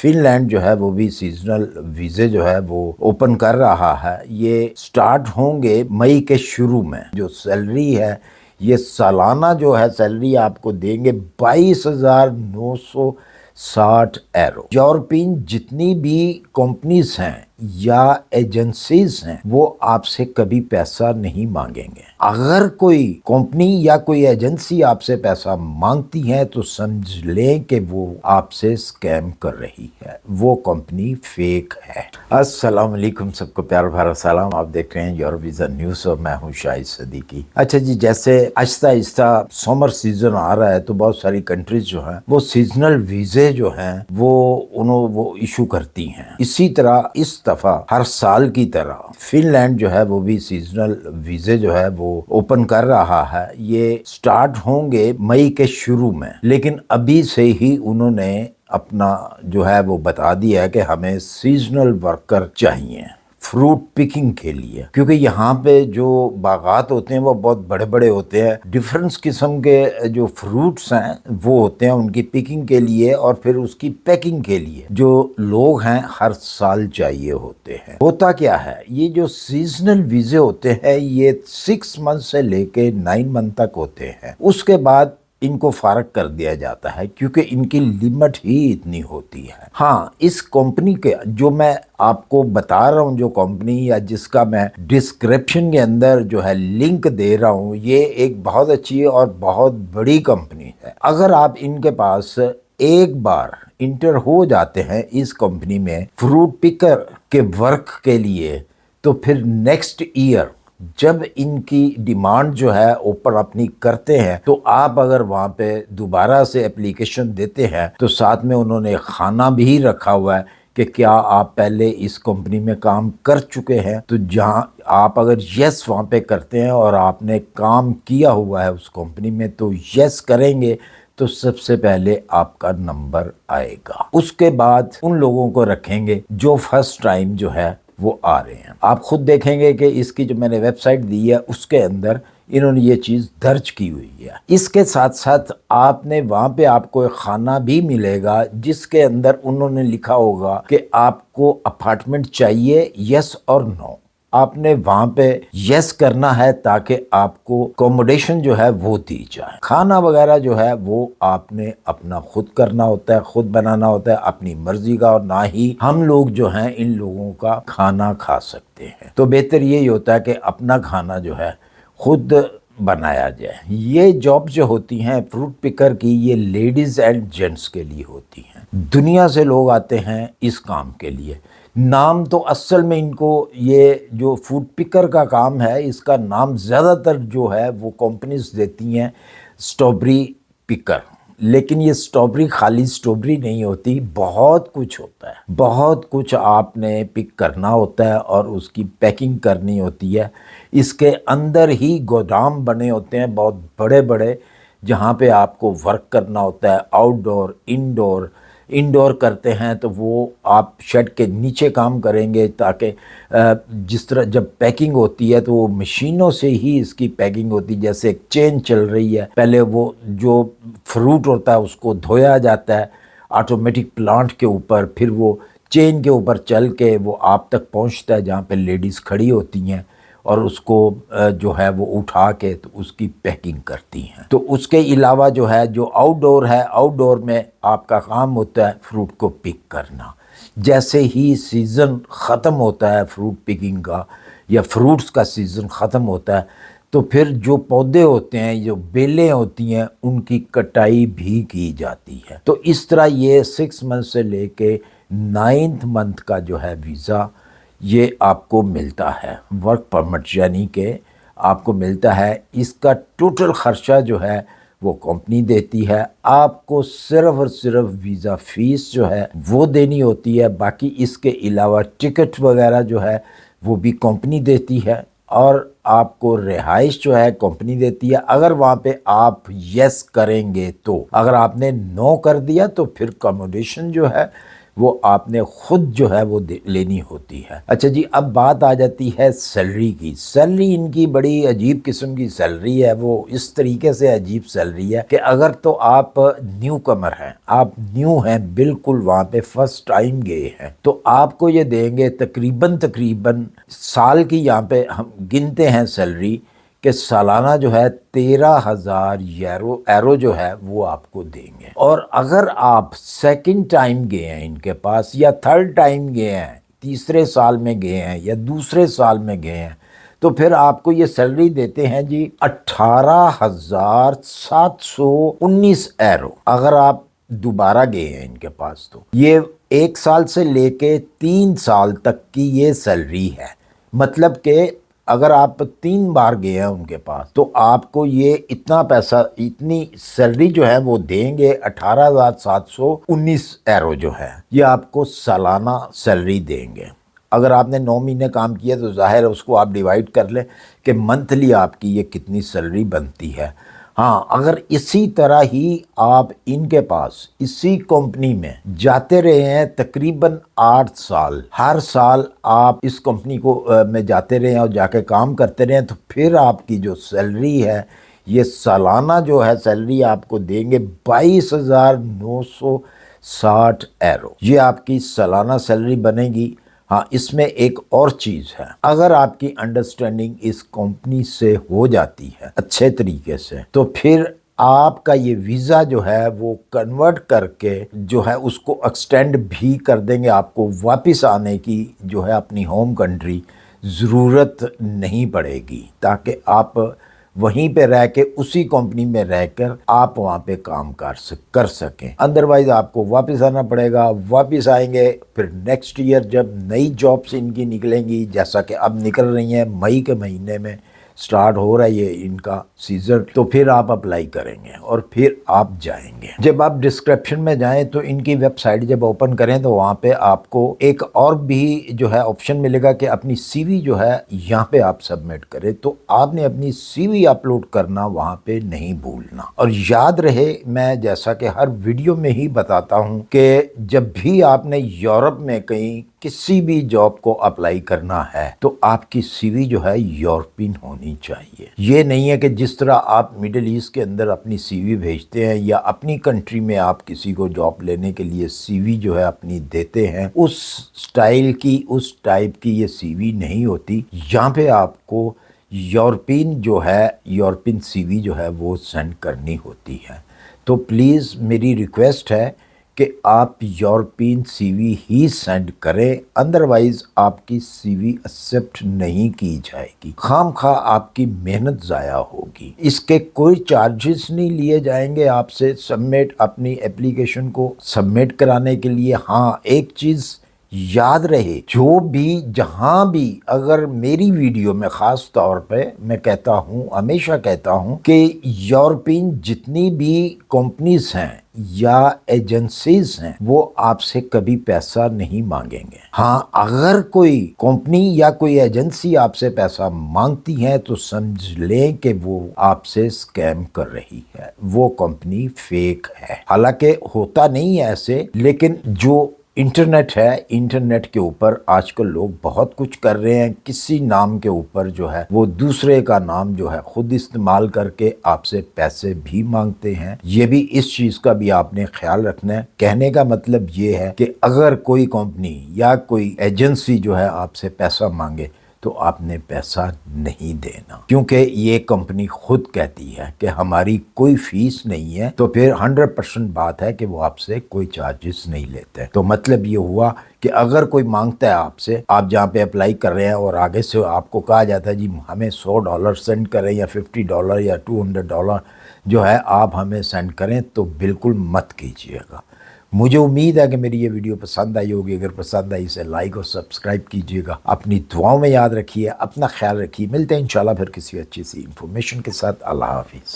Fun land جو ہے وہ بھی سیزنل ویزے جو ہے وہ اوپن کر رہا ہے. یہ سٹارٹ ہوں گے مئی کے شروع میں. جو سیلری ہے یہ سالانہ جو ہے سیلری آپ کو دیں گے 22,960 ایرو. یورپین جتنی بھی کمپنیز ہیں یا ایجنسیز ہیں وہ آپ سے کبھی پیسہ نہیں مانگیں گے. اگر کوئی کمپنی یا کوئی ایجنسی آپ سے پیسہ مانگتی ہے تو سمجھ لیں کہ وہ آپ سے سکیم کر رہی ہے، وہ کمپنی فیک ہے. السلام علیکم، سب کو پیار بھرا سلام. آپ دیکھ رہے ہیں یور ویزا نیوز اور میں ہوں شاہد صدیقی. اچھا جی، جیسے آہستہ آہستہ سمر سیزن آ رہا ہے تو بہت ساری کنٹریز جو ہیں وہ سیزنل ویزے جو ہیں وہ ایشو کرتی ہیں. اسی طرح اس دفعہ ہر سال کی طرح فن لینڈ جو ہے وہ بھی سیزنل ویزے جو ہے وہ اوپن کر رہا ہے. یہ سٹارٹ ہوں گے مئی کے شروع میں، لیکن ابھی سے ہی انہوں نے اپنا جو ہے وہ بتا دیا ہے کہ ہمیں سیزنل ورکر چاہیے فروٹ پکنگ کے لیے، کیونکہ یہاں پہ جو باغات ہوتے ہیں وہ بہت بڑے بڑے ہوتے ہیں. ڈیفرنس قسم کے جو فروٹس ہیں وہ ہوتے ہیں ان کی پکنگ کے لیے اور پھر اس کی پیکنگ کے لیے جو لوگ ہیں ہر سال چاہیے ہوتے ہیں. ہوتا کیا ہے، یہ جو سیزنل ویزے ہوتے ہیں یہ 6 منتھ سے لے کے 9 منتھ تک ہوتے ہیں. اس کے بعد ان کو فارغ کر دیا جاتا ہے کیونکہ ان کی لمٹ ہی اتنی ہوتی ہے. ہاں، اس کمپنی کے جو میں آپ کو بتا رہا ہوں، جو کمپنی یا جس کا میں ڈسکرپشن کے اندر جو ہے لنک دے رہا ہوں، یہ ایک بہت اچھی اور بہت بڑی کمپنی ہے. اگر آپ ان کے پاس ایک بار انٹر ہو جاتے ہیں اس کمپنی میں فروٹ پکر کے ورک کے لیے تو پھر نیکسٹ ایئر جب ان کی ڈیمانڈ جو ہے اوپر اپنی کرتے ہیں تو آپ اگر وہاں پہ دوبارہ سے اپلیکیشن دیتے ہیں تو ساتھ میں انہوں نے کھانا بھی رکھا ہوا ہے کہ کیا آپ پہلے اس کمپنی میں کام کر چکے ہیں. تو جہاں آپ اگر یس وہاں پہ کرتے ہیں اور آپ نے کام کیا ہوا ہے اس کمپنی میں تو یس کریں گے تو سب سے پہلے آپ کا نمبر آئے گا. اس کے بعد ان لوگوں کو رکھیں گے جو فرسٹ ٹائم جو ہے وہ آ رہے ہیں. آپ خود دیکھیں گے کہ اس کی جو میں نے ویب سائٹ دی ہے اس کے اندر انہوں نے یہ چیز درج کی ہوئی ہے. اس کے ساتھ ساتھ آپ نے وہاں پہ آپ کو ایک خانہ بھی ملے گا جس کے اندر انہوں نے لکھا ہوگا کہ آپ کو اپارٹمنٹ چاہیے، یس اور نو. آپ نے وہاں پہ یس کرنا ہے تاکہ آپ کو اکوموڈیشن جو ہے وہ دی جائے. کھانا وغیرہ جو ہے وہ آپ نے اپنا خود کرنا ہوتا ہے، خود بنانا ہوتا ہے اپنی مرضی کا، اور نہ ہی ہم لوگ جو ہیں ان لوگوں کا کھانا کھا سکتے ہیں. تو بہتر یہی ہوتا ہے کہ اپنا کھانا جو ہے خود بنایا جائے. یہ جاب جو ہوتی ہیں فروٹ پکر کی یہ لیڈیز اینڈ جینٹس کے لیے ہوتی ہیں. دنیا سے لوگ آتے ہیں اس کام کے لیے. نام تو اصل میں ان کو یہ جو فوڈ پکر کا کام ہے اس کا نام زیادہ تر جو ہے وہ کمپنیز دیتی ہیں اسٹرابری پکر. لیکن یہ اسٹرابری خالی اسٹرابری نہیں ہوتی، بہت کچھ ہوتا ہے. بہت کچھ آپ نے پک کرنا ہوتا ہے اور اس کی پیکنگ کرنی ہوتی ہے. اس کے اندر ہی گودام بنے ہوتے ہیں بہت بڑے بڑے جہاں پہ آپ کو ورک کرنا ہوتا ہے. آؤٹ ڈور، انڈور کرتے ہیں تو وہ آپ شیڈ کے نیچے کام کریں گے تاکہ جس طرح جب پیکنگ ہوتی ہے تو وہ مشینوں سے ہی اس کی پیکنگ ہوتی ہے. جیسے ایک چین چل رہی ہے، پہلے وہ جو فروٹ ہوتا ہے اس کو دھویا جاتا ہے آٹومیٹک پلانٹ کے اوپر، پھر وہ چین کے اوپر چل کے وہ آپ تک پہنچتا ہے جہاں پہ لیڈیز کھڑی ہوتی ہیں اور اس کو جو ہے وہ اٹھا کے تو اس کی پیکنگ کرتی ہیں. تو اس کے علاوہ جو ہے جو آؤٹ ڈور ہے، آؤٹ ڈور میں آپ کا کام ہوتا ہے فروٹ کو پک کرنا. جیسے ہی سیزن ختم ہوتا ہے فروٹ پکنگ کا یا فروٹس کا سیزن ختم ہوتا ہے تو پھر جو پودے ہوتے ہیں، جو بیلیں ہوتی ہیں، ان کی کٹائی بھی کی جاتی ہے. تو اس طرح یہ 6 منتھ سے لے کے 9 منتھ کا جو ہے ویزا یہ آپ کو ملتا ہے، ورک پرمٹ یعنی کہ آپ کو ملتا ہے. اس کا ٹوٹل خرچہ جو ہے وہ کمپنی دیتی ہے. آپ کو صرف اور صرف ویزا فیس جو ہے وہ دینی ہوتی ہے. باقی اس کے علاوہ ٹکٹ وغیرہ جو ہے وہ بھی کمپنی دیتی ہے اور آپ کو رہائش جو ہے کمپنی دیتی ہے. اگر وہاں پہ آپ یس کریں گے تو، اگر آپ نے نو کر دیا تو پھر اکوموڈیشن جو ہے وہ آپ نے خود جو ہے وہ لینی ہوتی ہے۔ اچھا جی، اب بات آ جاتی ہے سیلری کی۔ سیلری ان کی بڑی عجیب قسم کی سیلری ہے، وہ اس طریقے سے عجیب سیلری ہے کہ اگر تو آپ نیو کمر ہیں، آپ نیو ہیں بالکل، وہاں پہ فرسٹ ٹائم گئے ہیں، تو آپ کو یہ دیں گے تقریباً سال کی، یہاں پہ ہم گنتے ہیں سیلری کہ سالانہ جو ہے 13,000 ایرو جو ہے وہ آپ کو دیں گے۔ اور اگر آپ سیکنڈ ٹائم گئے ہیں ان کے پاس، یا تھرڈ ٹائم گئے ہیں، تیسرے سال میں گئے ہیں یا دوسرے سال میں گئے ہیں، تو پھر آپ کو یہ سیلری دیتے ہیں جی 18,719 ایرو۔ اگر آپ دوبارہ گئے ہیں ان کے پاس، تو یہ 1 سال سے لے کے 3 سال تک کی یہ سیلری ہے۔ مطلب کہ اگر آپ 3 بار گئے ہیں ان کے پاس، تو آپ کو یہ اتنا پیسہ، اتنی سیلری جو ہے وہ دیں گے، 18,719 ایرو جو ہے یہ آپ کو سالانہ سیلری دیں گے۔ اگر آپ نے 9 مہینے کام کیا تو ظاہر ہے اس کو آپ ڈیوائیڈ کر لیں کہ منتھلی آپ کی یہ کتنی سیلری بنتی ہے۔ ہاں، اگر اسی طرح ہی آپ ان کے پاس اسی کمپنی میں جاتے رہے ہیں تقریباً 8 سال، ہر سال آپ اس کمپنی کو میں جاتے رہے ہیں اور جا کے کام کرتے رہے ہیں، تو پھر آپ کی جو سیلری ہے، یہ سالانہ جو ہے سیلری آپ کو دیں گے 22,960 ایرو۔ یہ آپ کی سالانہ سیلری بنے گی۔ ہاں، اس میں ایک اور چیز ہے، اگر آپ کی انڈرسٹینڈنگ اس کمپنی سے ہو جاتی ہے اچھے طریقے سے، تو پھر آپ کا یہ ویزا جو ہے وہ کنورٹ کر کے جو ہے اس کو ایکسٹینڈ بھی کر دیں گے۔ آپ کو واپس آنے کی جو ہے اپنی ہوم کنٹری ضرورت نہیں پڑے گی، تاکہ آپ وہیں پہ رہ کے، اسی کمپنی میں رہ کر آپ وہاں پہ کام کر سکیں۔ ادروائز آپ کو واپس آنا پڑے گا۔ واپس آئیں گے پھر نیکسٹ ایئر جب نئی جابس ان کی نکلیں گی، جیسا کہ اب نکل رہی ہیں، مئی کے مہینے میں سٹارٹ ہو رہا ہے یہ ان کا سیزن، تو پھر آپ اپلائی کریں گے اور پھر آپ جائیں گے۔ جب آپ ڈسکرپشن میں جائیں تو ان کی ویب سائٹ جب اوپن کریں تو وہاں پہ آپ کو ایک اور بھی جو ہے آپشن ملے گا کہ اپنی سی وی جو ہے یہاں پہ آپ سبمٹ کریں، تو آپ نے اپنی سی وی اپلوڈ کرنا وہاں پہ نہیں بھولنا۔ اور یاد رہے، میں جیسا کہ ہر ویڈیو میں ہی بتاتا ہوں کہ جب بھی آپ نے یورپ میں کہیں کسی بھی جاب کو اپلائی کرنا ہے تو آپ کی سی وی جو ہے یورپین ہونی چاہیے۔ یہ نہیں ہے کہ جس طرح آپ مڈل ایسٹ کے اندر اپنی سی وی بھیجتے ہیں یا اپنی کنٹری میں آپ کسی کو جاب لینے کے لیے سی وی جو ہے اپنی دیتے ہیں، اس سٹائل کی، اس ٹائپ کی یہ سی وی نہیں ہوتی۔ یہاں پہ آپ کو یورپین جو ہے، یورپین سی وی جو ہے وہ سینڈ کرنی ہوتی ہے۔ تو پلیز میری ریکویسٹ ہے کہ آپ یورپین سی وی ہی سینڈ کریں، ادروائز آپ کی سی وی ایکسیپٹ نہیں کی جائے گی، خام خواہ آپ کی محنت ضائع ہوگی۔ اس کے کوئی چارجز نہیں لیے جائیں گے آپ سے اپنی اپلیکیشن کو سبمٹ کرانے کے لیے۔ ہاں، ایک چیز یاد رہے، جو بھی جہاں بھی اگر میری ویڈیو میں خاص طور پہ میں کہتا ہوں، ہمیشہ کہتا ہوں کہ یورپین جتنی بھی کمپنیز ہیں یا ایجنسیز ہیں وہ آپ سے کبھی پیسہ نہیں مانگیں گے۔ ہاں، اگر کوئی کمپنی یا کوئی ایجنسی آپ سے پیسہ مانگتی ہے تو سمجھ لیں کہ وہ آپ سے اسکیم کر رہی ہے، وہ کمپنی فیک ہے۔ حالانکہ ہوتا نہیں ہے ایسے، لیکن جو انٹرنیٹ ہے، انٹرنیٹ کے اوپر آج کل لوگ بہت کچھ کر رہے ہیں، کسی نام کے اوپر جو ہے وہ دوسرے کا نام جو ہے خود استعمال کر کے آپ سے پیسے بھی مانگتے ہیں۔ یہ بھی اس چیز کا بھی آپ نے خیال رکھنا ہے۔ کہنے کا مطلب یہ ہے کہ اگر کوئی کمپنی یا کوئی ایجنسی جو ہے آپ سے پیسہ مانگے تو آپ نے پیسہ نہیں دینا، کیونکہ یہ کمپنی خود کہتی ہے کہ ہماری کوئی فیس نہیں ہے، تو پھر 100% بات ہے کہ وہ آپ سے کوئی چارجز نہیں لیتے۔ تو مطلب یہ ہوا کہ اگر کوئی مانگتا ہے آپ سے، آپ جہاں پہ اپلائی کر رہے ہیں اور آگے سے آپ کو کہا جاتا ہے جی ہمیں $100 سینڈ کریں یا $50 یا $200 جو ہے آپ ہمیں سینڈ کریں، تو بالکل مت کیجیے گا۔ مجھے امید ہے کہ میری یہ ویڈیو پسند آئی ہوگی۔ اگر پسند آئی اسے لائک اور سبسکرائب کیجیے گا۔ اپنی دعاؤں میں یاد رکھیے، اپنا خیال رکھیے۔ ملتے ہیں انشاءاللہ پھر کسی اچھی سی انفارمیشن کے ساتھ۔ اللہ حافظ۔